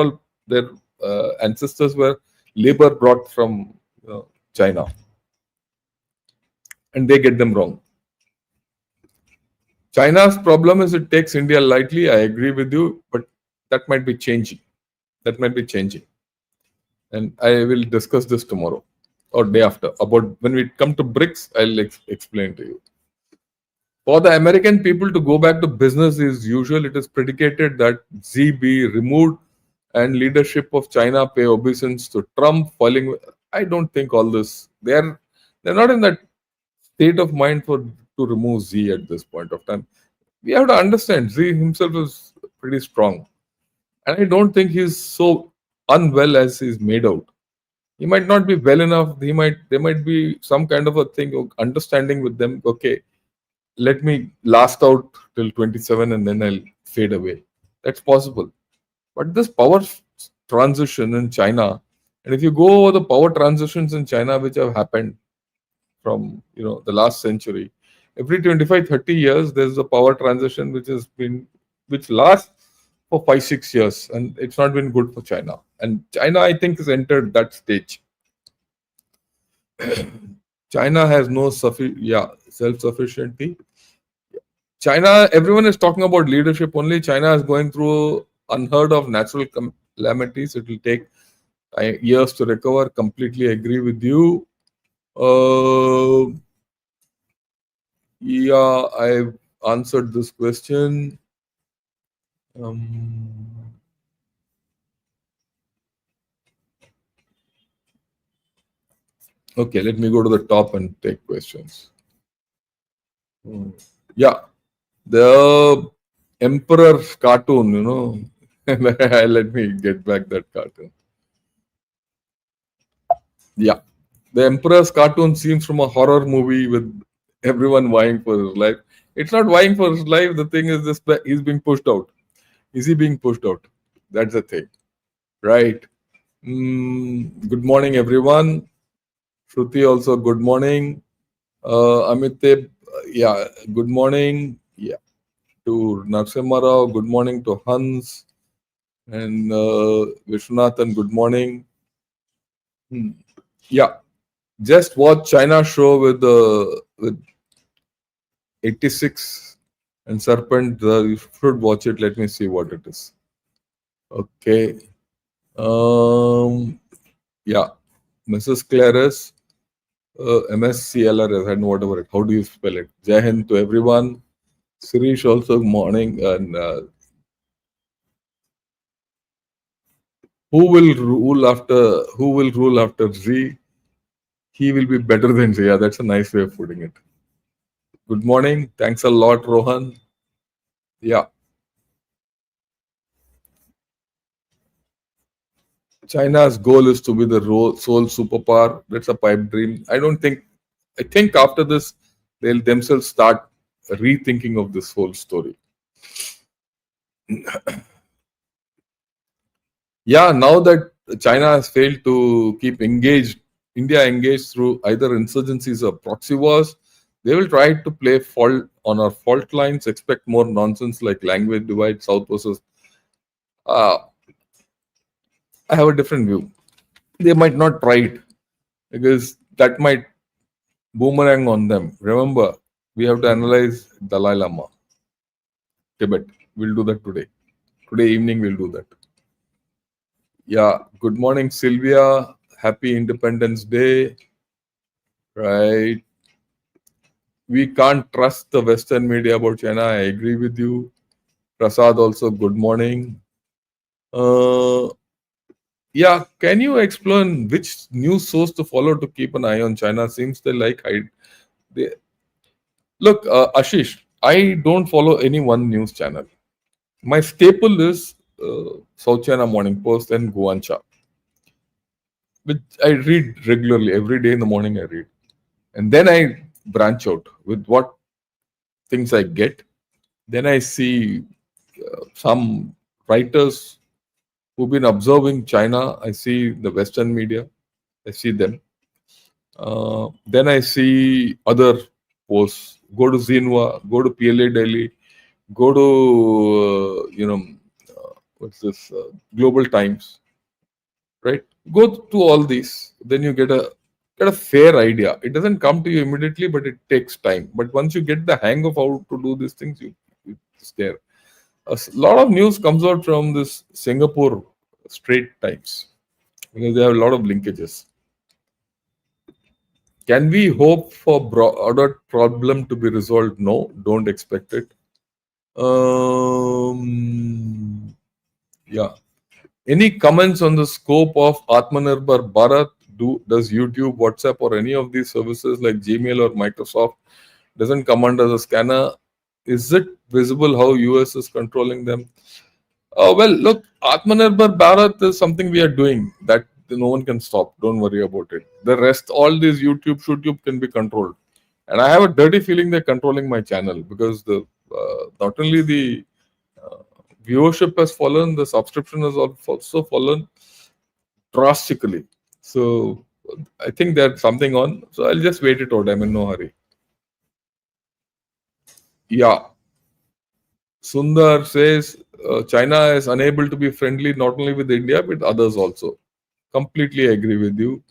ancestors were labor brought from China, and they get them wrong. China's problem is it takes India lightly. I agree with you, but that might be changing. That might be changing, and I will discuss this tomorrow or day after about when we come to BRICS. I'll explain to you. For the American people to go back to business is usual. It is predicated that Xi be removed and leadership of China pay obeisance to Trump. Following, I don't think all this. They're not in that state of mind for to remove Xi at this point of time. We have to understand Xi himself is pretty strong, and I don't think he's so unwell as he's made out. He might not be well enough. There might be some kind of a thing of understanding with them. Okay, let me last out till 27 and then I'll fade away. That's possible. But this power transition in China, and if you go over the power transitions in China which have happened from the last century, every 25, 30 years there's a power transition which lasts for 5, 6 years, and it's not been good for China. And China, I think, has entered that stage. China has no self-sufficiency. China, everyone is talking about leadership only. China is going through unheard of natural calamities. It will take years to recover. Completely agree with you. Yeah, I've answered this question. Okay, let me go to the top and take questions. Yeah, the Emperor cartoon, let me get back that cartoon. Yeah, the Emperor's cartoon seems from a horror movie with everyone vying for his life. It's not vying for his life. The thing is, he's being pushed out. Is he being pushed out? That's the thing, right? Good morning, everyone. Shruti also, good morning. Amitib, yeah, good morning. Yeah, to Narsimha Rao, good morning to Hans and Vishwanathan, good morning. Yeah, just watch China show with 86 and Serpent. You should watch it. Let me see what it is. Okay. Yeah, Mrs. Claris, MSCLRS and whatever. How do you spell it? Jai Hind to everyone. Sirish also morning. And who will rule after Z? He will be better than Z. Yeah, that's a nice way of putting it. Good morning. Thanks a lot, Rohan. Yeah. China's goal is to be the sole superpower. That's a pipe dream. I think after this, they'll themselves start rethinking of this whole story. Yeah, now that China has failed to keep India engaged through either insurgencies or proxy wars, they will try to play fault on our fault lines, expect more nonsense like language divide, South versus. I have a different view. They might not try it because that might boomerang on them. Remember, we have to analyze Dalai Lama, Tibet. We'll do that today. Today evening, we'll do that. Yeah. Good morning, Sylvia. Happy Independence Day. Right. we can't trust the Western media about China. I agree with you. Prasad also, good morning. Uh, yeah, can you explain which news source to follow to keep an eye on China? Seems they like hide. They, look, Ashish, I don't follow any one news channel. My staple is South China Morning Post and Guancha, which I read regularly. Every day in the morning, I read. And then I branch out with what things I get. Then I see some writers who've been observing China. I see the Western media. I see them. Then I see other posts. Go to Xinhua, go to PLA Delhi, go to what's this Global Times, right? Go to all these, then you get a fair idea. It doesn't come to you immediately, but it takes time. But once you get the hang of how to do these things, it's there. Lot of news comes out from this Singapore Strait Times because they have a lot of linkages. Can we hope for broader problem to be resolved? No, don't expect it. Yeah. Any comments on the scope of Atmanirbhar Bharat? Does YouTube, WhatsApp, or any of these services like Gmail or Microsoft doesn't come under the scanner? Is it visible how US is controlling them? Well, look, Atmanirbhar Bharat is something we are doing that no one can stop. Don't worry about it. The rest, all these YouTube can be controlled. And I have a dirty feeling they're controlling my channel because not only the viewership has fallen, the subscription has also fallen drastically. So I think there's something on. So I'll just wait it out. I'm in no hurry. Yeah. Sundar says China is unable to be friendly not only with India but others also. Completely agree with you.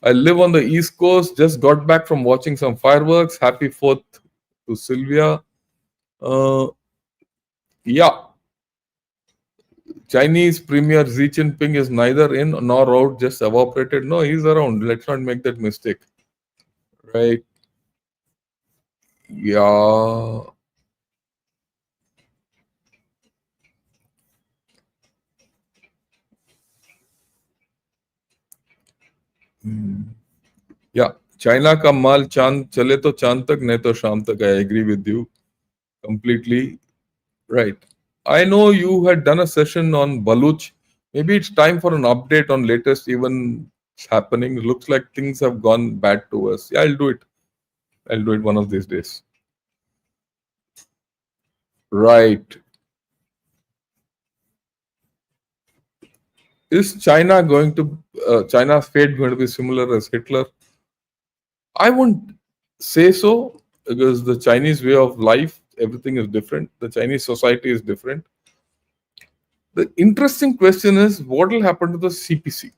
I live on the East Coast. Just got back from watching some fireworks. Happy 4th to Sylvia. Yeah. Chinese Premier Xi Jinping is neither in nor out, just evaporated. No, he's around. Let's not make that mistake. Right. Yeah. Yeah. China का माल चांद चले तो चांद तक नहीं तो शाम तक. I agree with you completely. Right. I know you had done a session on Baluch. Maybe it's time for an update on latest events happening. Looks like things have gone bad to us. Yeah, I'll do it. I'll do it one of these days. Right. Is China's fate going to be similar as Hitler? I wouldn't say so because the Chinese way of life, everything is different. The Chinese society is different. The interesting question is what will happen to the CPC,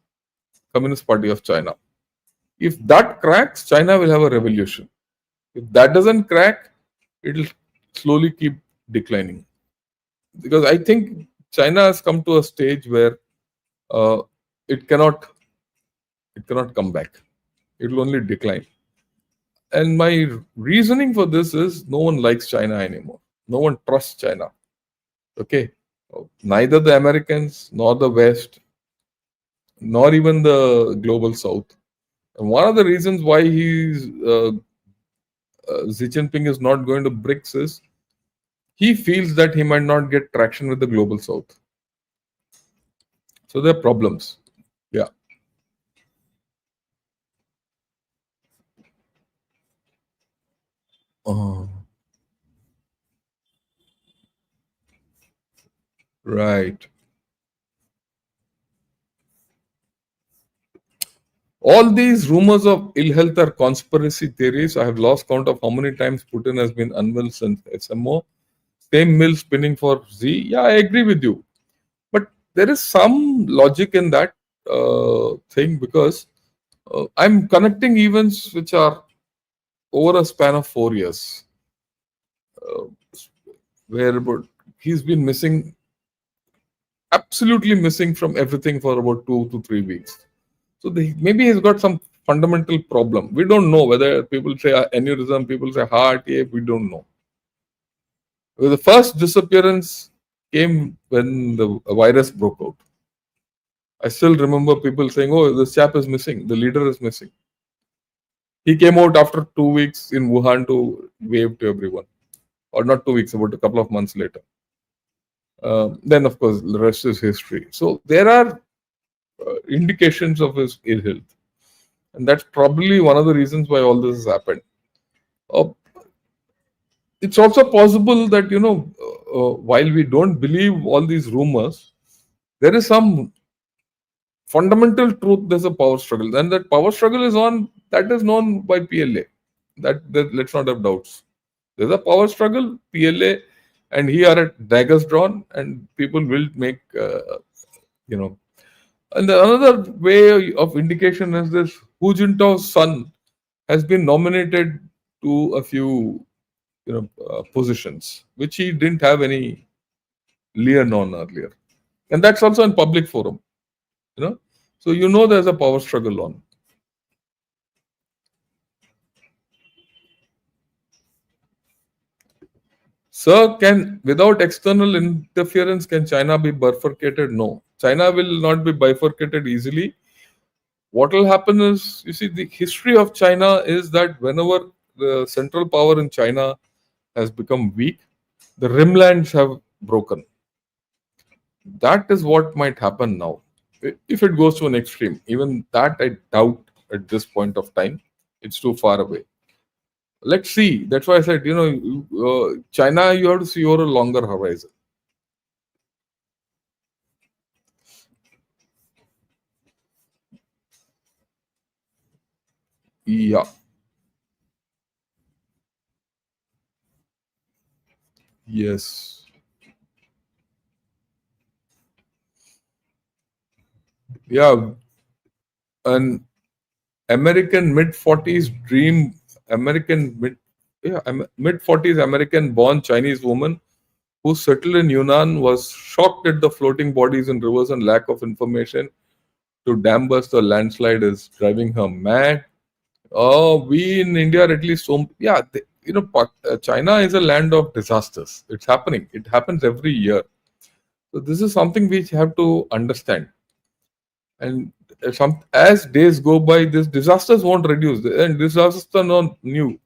Communist Party of China? If that cracks, China will have a revolution. If that doesn't crack, it will slowly keep declining. Because I think China has come to a stage where it cannot come back. It will only decline. And my reasoning for this is no one likes China anymore. No one trusts China. Okay. Neither the Americans, nor the West, nor even the global South. And one of the reasons why Xi Jinping is not going to BRICS is he feels that he might not get traction with the global South. So there are problems. Yeah. Right. All these rumors of ill health are conspiracy theories. I have lost count of how many times Putin has been unwell since SMO. Same mill spinning for Z. Yeah, I agree with you. But there is some logic in that thing because I'm connecting events which are over a span of 4 years. Where he's been missing, absolutely missing from everything for about 2 to 3 weeks. So maybe he's got some fundamental problem. We don't know whether people say aneurysm, people say heart, we don't know. The first disappearance came when the virus broke out. I still remember people saying, "Oh, this chap is missing. The leader is missing." He came out after 2 weeks in Wuhan to wave to everyone, or not 2 weeks, about a couple of months later. Then, of course, the rest is history. So there are indications of his ill health, and that's probably one of the reasons why all this has happened. Uh, it's also possible that while we don't believe all these rumors, there is some fundamental truth. There's a power struggle, and that power struggle is on. That is known by PLA. That let's not have doubts. There's a power struggle. PLA and he are at daggers drawn, and people will make And another way of indication is this: Hu Jintao's son has been nominated to a few positions which he didn't have any lien on earlier, and that's also in public forum. So there's a power struggle on. Sir, without external interference, can China be bifurcated? No, China will not be bifurcated easily. What will happen is, you see, the history of China is that whenever the central power in China has become weak, the rimlands have broken. That is what might happen now. If it goes to an extreme, even that I doubt at this point of time. It's too far away. Let's see. That's why I said, China, you have to see over a longer horizon. Yeah. Yes. Yeah. An American mid-40s dream, mid-40s American-born Chinese woman who settled in Yunnan was shocked at the floating bodies in rivers and lack of information to dam burst or landslide is driving her mad. Oh, we in India are at least China is a land of disasters. It's happening. It happens every year. So this is something we have to understand. And as days go by, these disasters won't reduce, and disasters are not new.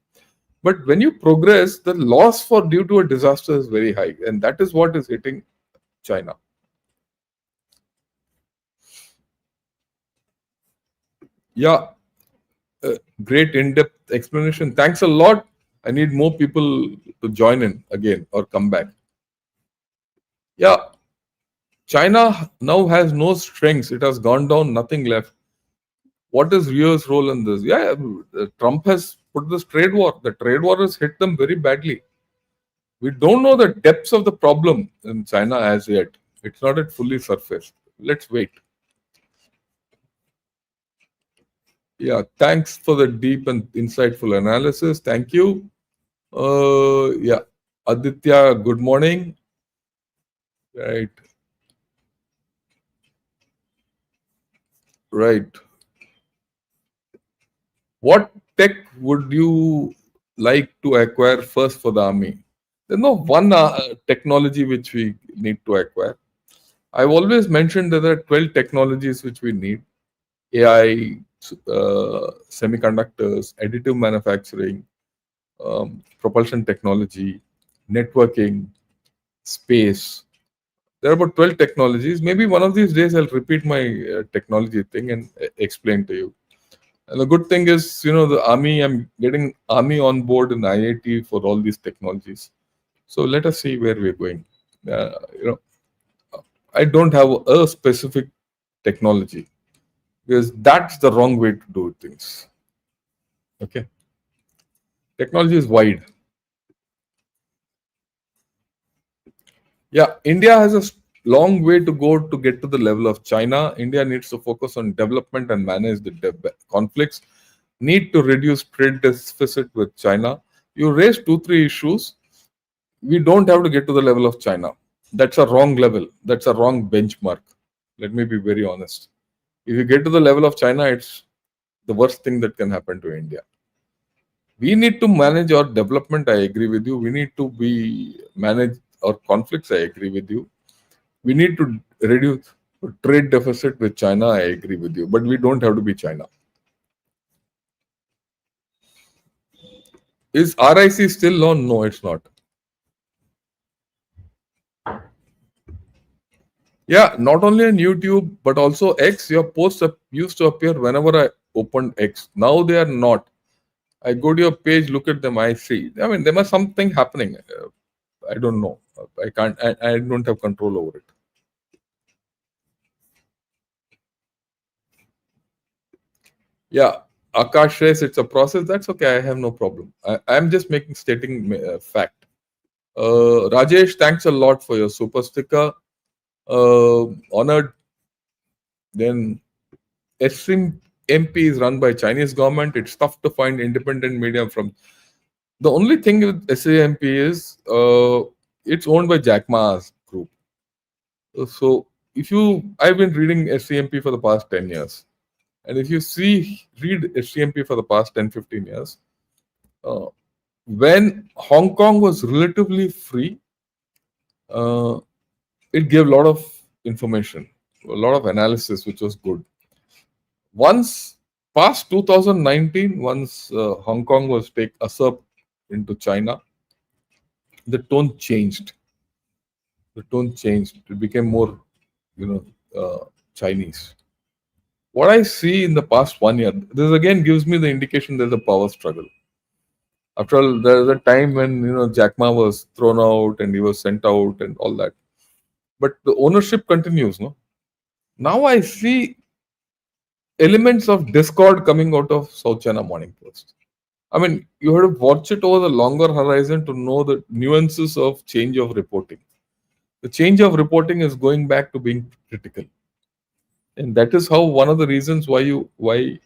But when you progress, the loss for due to a disaster is very high, and that is what is hitting China. Yeah, great in-depth explanation. Thanks a lot. I need more people to join in again or come back. Yeah, China now has no strengths. It has gone down, nothing left. What is Rio's role in this? Yeah, Trump has put this trade war. The trade war has hit them very badly. We don't know the depths of the problem in China as yet. It's not yet fully surfaced. Let's wait. Yeah, thanks for the deep and insightful analysis. Thank you. Yeah, Aditya, good morning. Right. Right. What tech would you like to acquire first for the army? There's no one technology which we need to acquire. I've always mentioned that there are 12 technologies which we need: AI, semiconductors, additive manufacturing, propulsion technology, networking, space. There are about 12 technologies. Maybe one of these days I'll repeat my technology thing and explain to you. And the good thing is, the army, I'm getting army on board in IIT for all these technologies. So let us see where we're going. I don't have a specific technology because that's the wrong way to do things. Okay. Technology is wide. Yeah, India has a long way to go to get to the level of China. India needs to focus on development and manage the conflicts. Need to reduce trade deficit with China. You raised 2-3 issues. We don't have to get to the level of China. That's a wrong level. That's a wrong benchmark. Let me be very honest. If you get to the level of China, the worst thing that can happen to India. We need to manage our development. I agree with you. We need to manage our conflicts. I agree with you. We need to reduce trade deficit with China. I agree with you. But we don't have to be China. Is RIC still on? No, it's not. Yeah, not only on YouTube, but also X. Your posts used to appear whenever I opened X. Now they are not. I go to your page, look at them, I see. I mean, there must something happening. I don't know. I can't. I don't have control over it. Yeah, Akash says it's a process. That's okay. I have no problem. I'm just stating fact. Rajesh, thanks a lot for your super sticker. Honored. Then Extreme MP is run by Chinese government. It's tough to find independent media from. The only thing with SAMP is it's owned by Jack Ma's group. So I've been reading SCMP for the past 10 years. And if you read SCMP for the past 10, 15 years, when Hong Kong was relatively free, it gave a lot of information, a lot of analysis, which was good. Once past 2019, once Hong Kong was usurped into China, the tone changed. It became more, Chinese. What I see in the past 1 year, this again gives me the indication there's a power struggle. After all, there was a time when Jack Ma was thrown out and he was sent out and all that. But the ownership continues, no? Now I see elements of discord coming out of South China Morning Post. I mean, you have to watch it over the longer horizon to know the nuances of change of reporting. The change of reporting is going back to being critical. And that is how one of the reasons why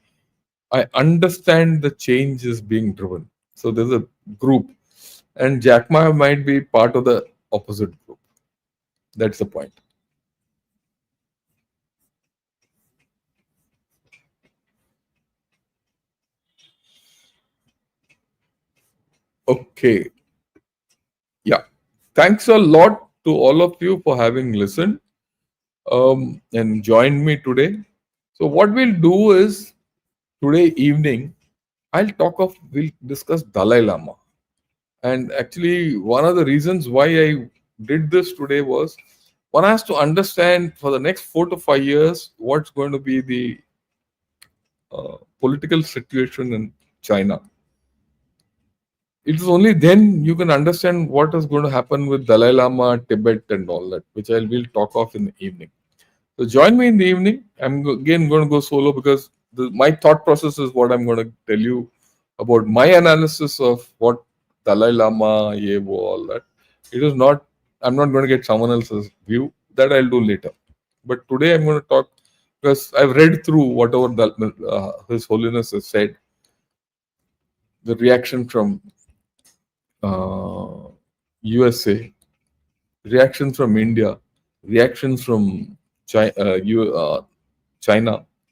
I understand the change is being driven. So there's a group, and Jack Ma might be part of the opposite group. That's the point. Okay. Yeah. Thanks a lot to all of you for having listened and joined me today. So what we'll do is today evening, we'll discuss Dalai Lama. And actually, one of the reasons why I did this today was one has to understand for the next 4 to 5 years what's going to be the political situation in China. It is only then you can understand what is going to happen with Dalai Lama, Tibet, and all that, which will talk of in the evening. So join me in the evening. I'm again going to go solo because my thought process is what I'm going to tell you about my analysis of what Dalai Lama, Yevo, all that. It is not. I'm not going to get someone else's view. That I'll do later. But today I'm going to talk because I've read through whatever His Holiness has said. The reaction from USA, reactions from India, reactions from China.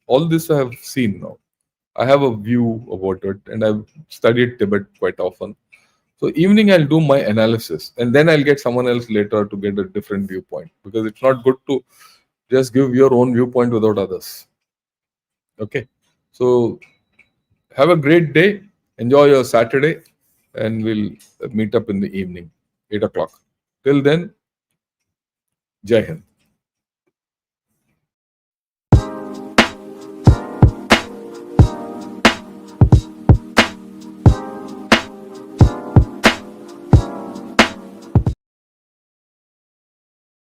All this I have seen now. I have a view about it, and I've studied Tibet quite often. So evening I'll do my analysis, and then I'll get someone else later to get a different viewpoint, because it's not good to just give your own viewpoint without others. Okay, so have a great day. Enjoy your Saturday, and we'll meet up in the evening, 8 o'clock. Till then, Jai Hind.